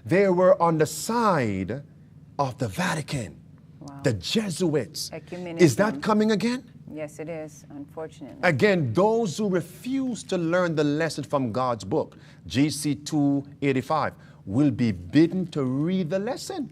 They were on the side of the Vatican, Wow. the Jesuits. Ecumenism. Is that coming again? Yes, it is, unfortunately. Again, those who refuse to learn the lesson from God's book, GC 285, will be bidden to read the lesson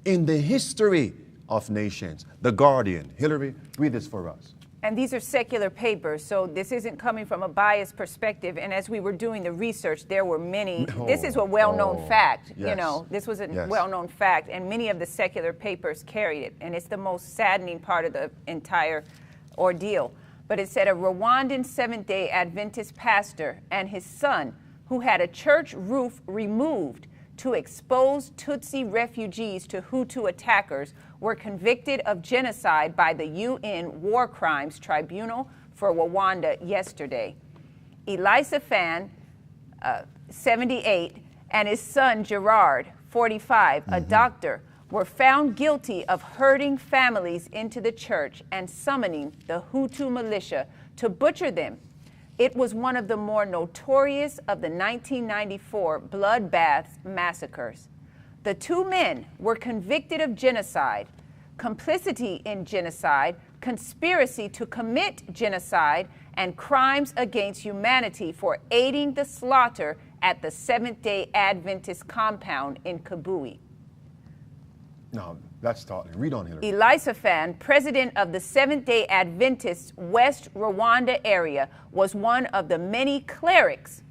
in the history of nations. The Guardian. Hillary, read this for us. And these are secular papers, so this isn't coming from a biased perspective. And as we were doing the research, there were many. This is a well-known fact. Yes. You know, this was a Yes. well-known fact, and many of the secular papers carried it. And it's the most saddening part of the entire ordeal. But it said a Rwandan Seventh-day Adventist pastor and his son, who had a church roof removed to expose Tutsi refugees to Hutu attackers, were convicted of genocide by the UN War Crimes Tribunal for Rwanda yesterday. Elisa Fan, 78, and his son Gerard, 45, a doctor, were found guilty of herding families into the church and summoning the Hutu militia to butcher them. It was one of the more notorious of the 1994 bloodbath massacres. The two men were convicted of genocide, complicity in genocide, conspiracy to commit genocide, and crimes against humanity for aiding the slaughter at the Seventh-day Adventist compound in Kabui. Now, that's starting. Read on, Hillary. Elisa Fan, president of the Seventh-day Adventist West Rwanda area, was one of the many clerics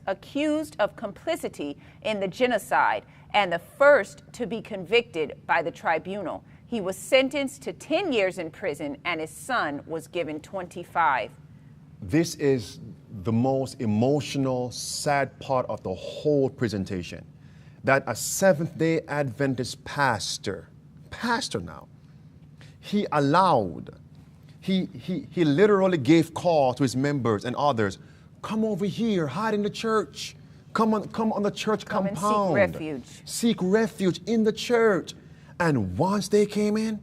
accused of complicity in the genocide and the first to be convicted by the tribunal. He was sentenced to 10 years in prison and his son was given 25. This is the most emotional, sad part of the whole presentation. That a Seventh-day Adventist pastor now, he literally gave call to his members and others, come over here, hide in the church, come on the church compound. And seek refuge. Seek refuge in the church. And once they came in,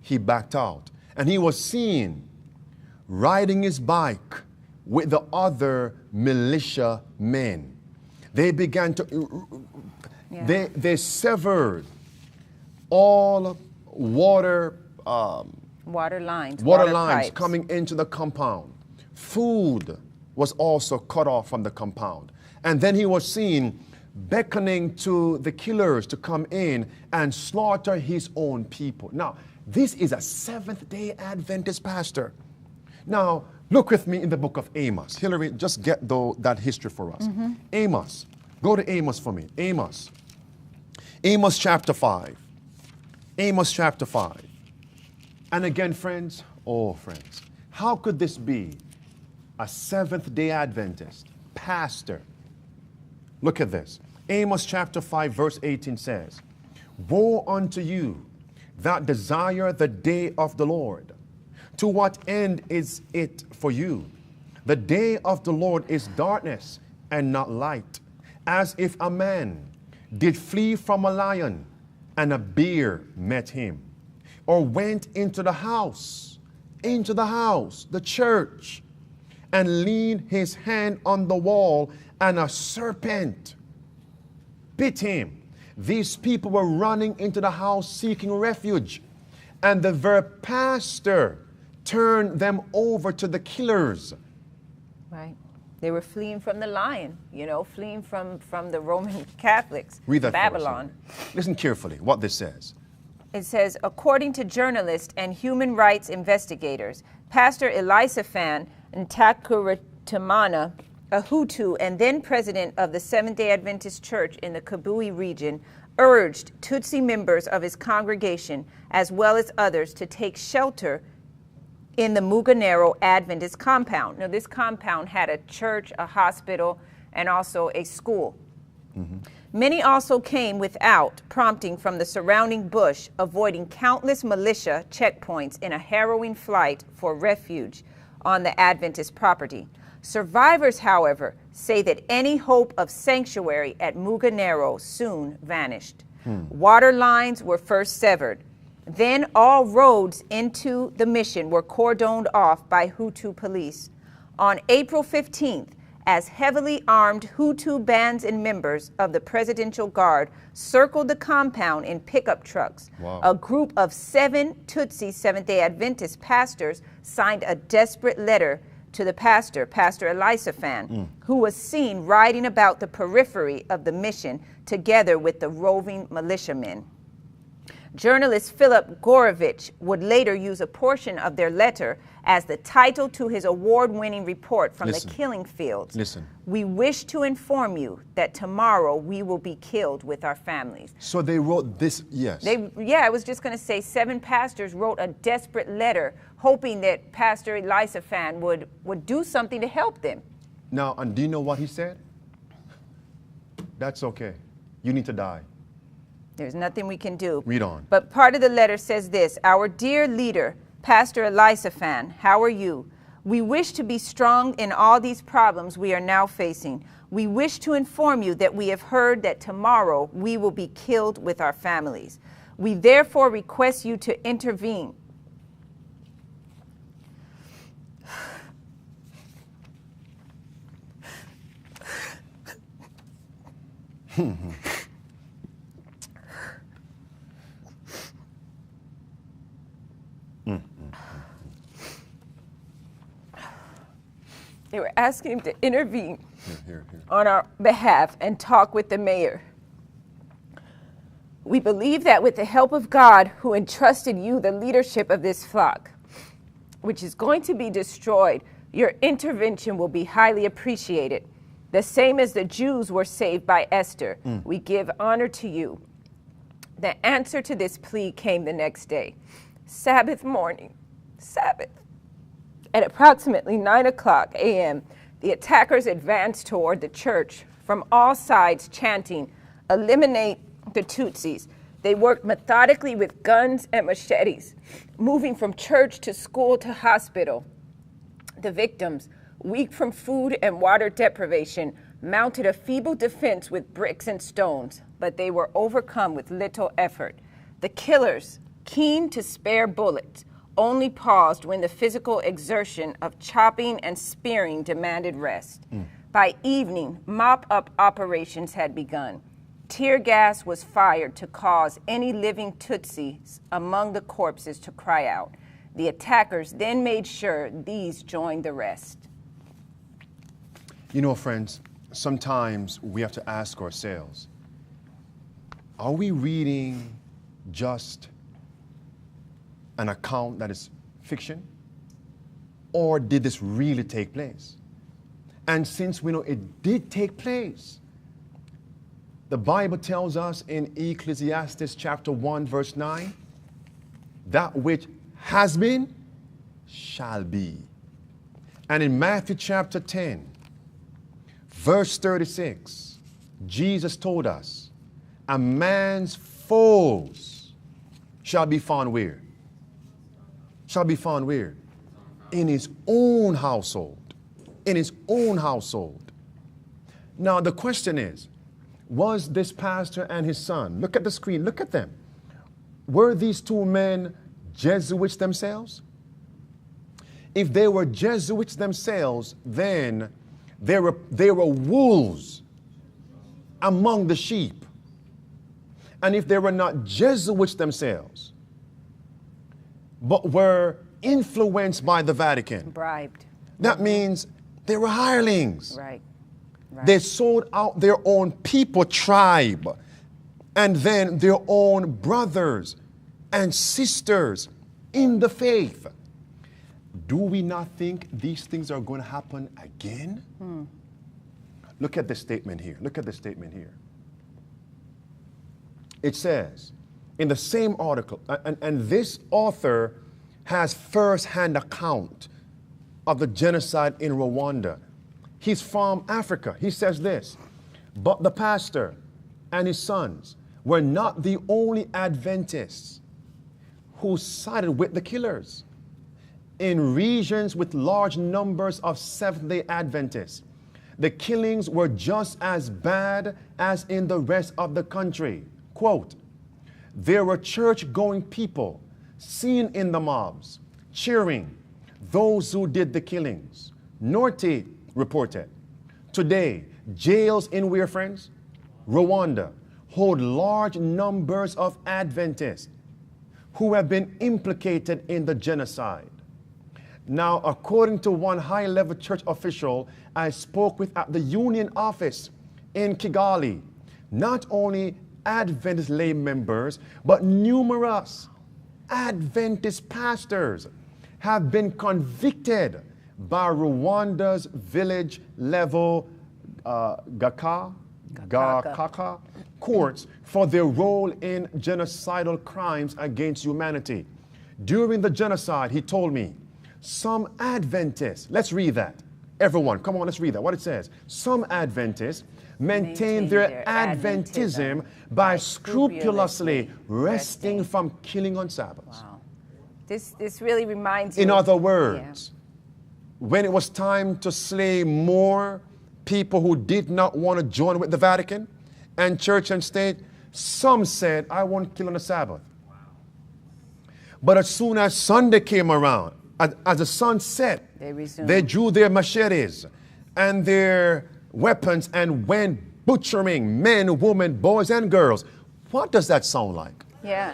he backed out. And he was seen riding his bike with the other militia men. They began to, they severed all water lines pipes coming into the compound. Food was also cut off from the compound. And then he was seen beckoning to the killers to come in and slaughter his own people. Now, this is a Seventh-day Adventist pastor. Now, look with me in the book of Amos. Hillary, just get that history for us. Amos. Go to Amos for me. Amos. Amos chapter 5. Amos chapter 5. And again, friends, how could this be a Seventh-day Adventist pastor? Look at this. Amos chapter 5 verse 18 says, woe unto you that desire the day of the Lord. To what end is it for you? The day of the Lord is darkness and not light, as if a man did flee from a lion and a bear met him, or went into the house, the church, and leaned his hand on the wall, and a serpent bit him. These people were running into the house seeking refuge, and the very pastor turned them over to the killers. Right. They were fleeing from the lion, fleeing from the Roman Catholics. Read that Babylon. For us. Listen carefully what this says. It says, according to journalists and human rights investigators, Pastor Elisa Fan Ntakuratamana, a Hutu and then president of the Seventh-day Adventist Church in the Kabui region, urged Tutsi members of his congregation, as well as others, to take shelter in the Muganero Adventist compound. Now, this compound had a church, a hospital, and also a school. Many also came without prompting from the surrounding bush, avoiding countless militia checkpoints in a harrowing flight for refuge on the Adventist property. Survivors, however, say that any hope of sanctuary at Muganero soon vanished. Water lines were first severed. Then all roads into the mission were cordoned off by Hutu police. On April 15th, as heavily armed Hutu bands and members of the Presidential Guard circled the compound in pickup trucks. Wow. A group of 7 Tutsi Seventh-day Adventist pastors signed a desperate letter to the pastor, Pastor Elisaphan, who was seen riding about the periphery of the mission together with the roving militiamen. Journalist Philip Gorovich would later use a portion of their letter as the title to his award-winning report from the killing fields. Listen. We wish to inform you that tomorrow we will be killed with our families. So they wrote this, yes. I was just going to say 7 pastors wrote a desperate letter hoping that Pastor Elisaphan would do something to help them. Now, and do you know what he said? That's okay. You need to die. There's nothing we can do. Read on. But part of the letter says this: Our dear leader, Pastor Elisaphan, how are you? We wish to be strong in all these problems we are now facing. We wish to inform you that we have heard that tomorrow we will be killed with our families. We therefore request you to intervene. They were asking him to intervene on our behalf and talk with the mayor. We believe that with the help of God, who entrusted you the leadership of this flock, which is going to be destroyed, your intervention will be highly appreciated. The same as the Jews were saved by Esther. We give honor to you. The answer to this plea came the next day. Sabbath morning. At approximately 9:00 a.m., the attackers advanced toward the church from all sides, chanting, "Eliminate the Tutsis." They worked methodically with guns and machetes, moving from church to school to hospital. The victims, weak from food and water deprivation, mounted a feeble defense with bricks and stones, but they were overcome with little effort. The killers, keen to spare bullets, only paused when the physical exertion of chopping and spearing demanded rest. By evening, mop-up operations had begun. Tear gas was fired to cause any living Tutsis among the corpses to cry out. The attackers then made sure these joined the rest. You know, friends, sometimes we have to ask ourselves, are we reading just an account that is fiction? Or did this really take place? And since we know it did take place, the Bible tells us in Ecclesiastes chapter 1, verse 9, that which has been shall be. And in Matthew chapter 10, verse 36, Jesus told us, a man's foes shall be found where? Shall be found where? In his own household. In his own household. Now the question is, was this pastor and his son, look at the screen, look at them. Were these 2 men Jesuits themselves? If they were Jesuits themselves, then they were wolves among the sheep. And if they were not Jesuits themselves, but were influenced by the Vatican, Bribed. that means they were hirelings. Right. They sold out their own people, tribe, and then their own brothers and sisters in the faith. Do we not think these things are going to happen again? Look at this statement here. Look at this statement here. It says, in the same article, and this author has first-hand account of the genocide in Rwanda. He's from Africa. He says this, but the pastor and his sons were not the only Adventists who sided with the killers. In regions with large numbers of Seventh-day Adventists, the killings were just as bad as in the rest of the country. Quote, there were church-going people seen in the mobs, cheering those who did the killings. Norte reported, Today, jails in where, friends? Rwanda hold large numbers of Adventists who have been implicated in the genocide. Now, according to one high-level church official I spoke with at the Union office in Kigali, not only Adventist lay members, but numerous Adventist pastors have been convicted by Rwanda's village-level Gakaka courts for their role in genocidal crimes against humanity. During the genocide, he told me, some Adventists, let's read that. Everyone, come on, let's read that. What it says. Some Adventists maintain their Adventism by scrupulously resting from killing on Sabbaths. Wow. This really reminds you. In other words, when it was time to slay more people who did not want to join with the Vatican and church and state, some said, I won't kill on the Sabbath. Wow. But as soon as Sunday came around, as the sun set, they drew their machetes and their weapons and went butchering men, women, boys, and girls. What does that sound like? Yeah.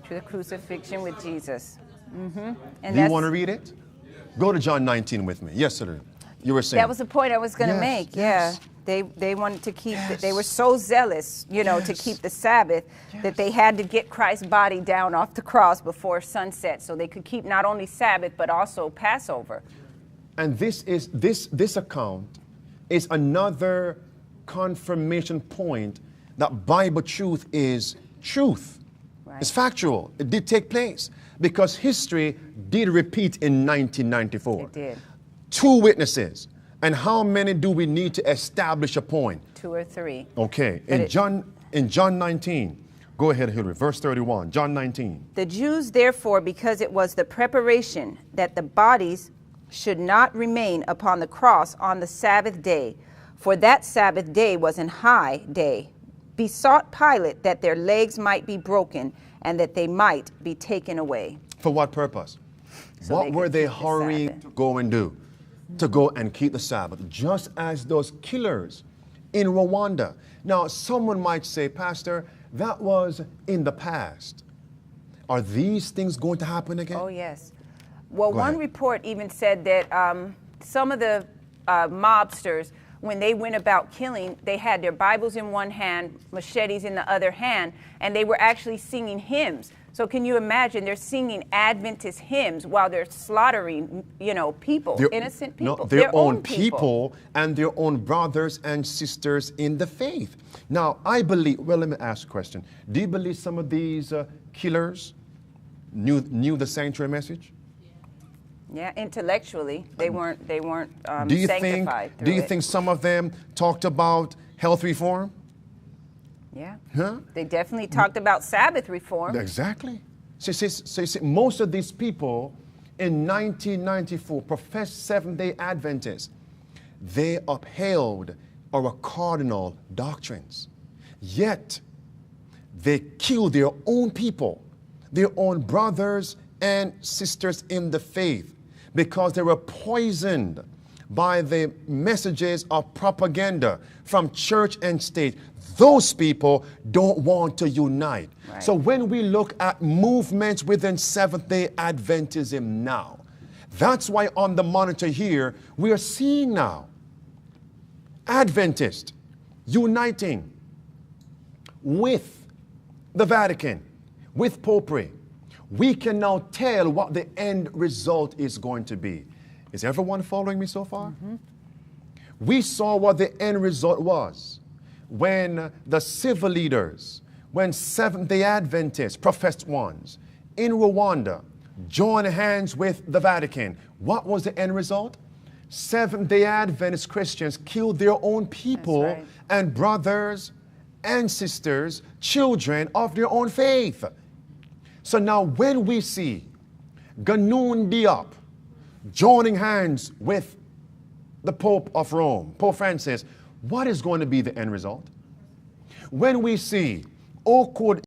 To the crucifixion with Jesus. Mm-hmm. And do you want to read it? Go to John 19 with me. Yes, sir. You were saying. That was the point I was going to make. Yes. Yeah. They wanted to keep, they were so zealous, to keep the Sabbath that they had to get Christ's body down off the cross before sunset so they could keep not only Sabbath but also Passover. And this account is another confirmation point that Bible truth is truth. Right. It's factual. It did take place because history did repeat in 1994. It did. 2 witnesses. And how many do we need to establish a point? 2 or 3. Okay. In John 19, go ahead, Hillary, verse 31, John 19. The Jews, therefore, because it was the preparation that the bodies should not remain upon the cross on the Sabbath day, for that Sabbath day was an high day, besought Pilate that their legs might be broken and that they might be taken away. For what purpose? So what were they hurrying to go and do? To go and keep the Sabbath, just as those killers in Rwanda. Now, someone might say, Pastor, that was in the past. Are these things going to happen again? Oh, yes. Well, one report even said that some of the mobsters, when they went about killing, they had their Bibles in one hand, machetes in the other hand, and they were actually singing hymns. So can you imagine they're singing Adventist hymns while they're slaughtering, people, innocent people. No, their own people and their own brothers and sisters in the faith. Now, I believe, well, let me ask a question. Do you believe some of these killers knew the sanctuary message? Yeah, intellectually, they weren't sanctified. Do you think some of them talked about health reform? Yeah. Huh? They definitely talked about Sabbath reform. Exactly. So most of these people in 1994 professed Seventh-day Adventists. They upheld our cardinal doctrines. Yet, they killed their own people, their own brothers and sisters in the faith, because they were poisoned by the messages of propaganda from church and state. Those people don't want to unite. Right. So when we look at movements within Seventh-day Adventism now, that's why on the monitor here, we are seeing now Adventists uniting with the Vatican, with Popery. We can now tell what the end result is going to be. Is everyone following me so far? Mm-hmm. We saw what the end result was when the civil leaders, when Seventh-day Adventists, professed ones, in Rwanda, joined hands with the Vatican. What was the end result? Seventh-day Adventist Christians killed their own people and brothers and sisters, children of their own faith. So now when we see Ganoun Diop joining hands with the Pope of Rome, Pope Francis, what is going to be the end result? When we see Okud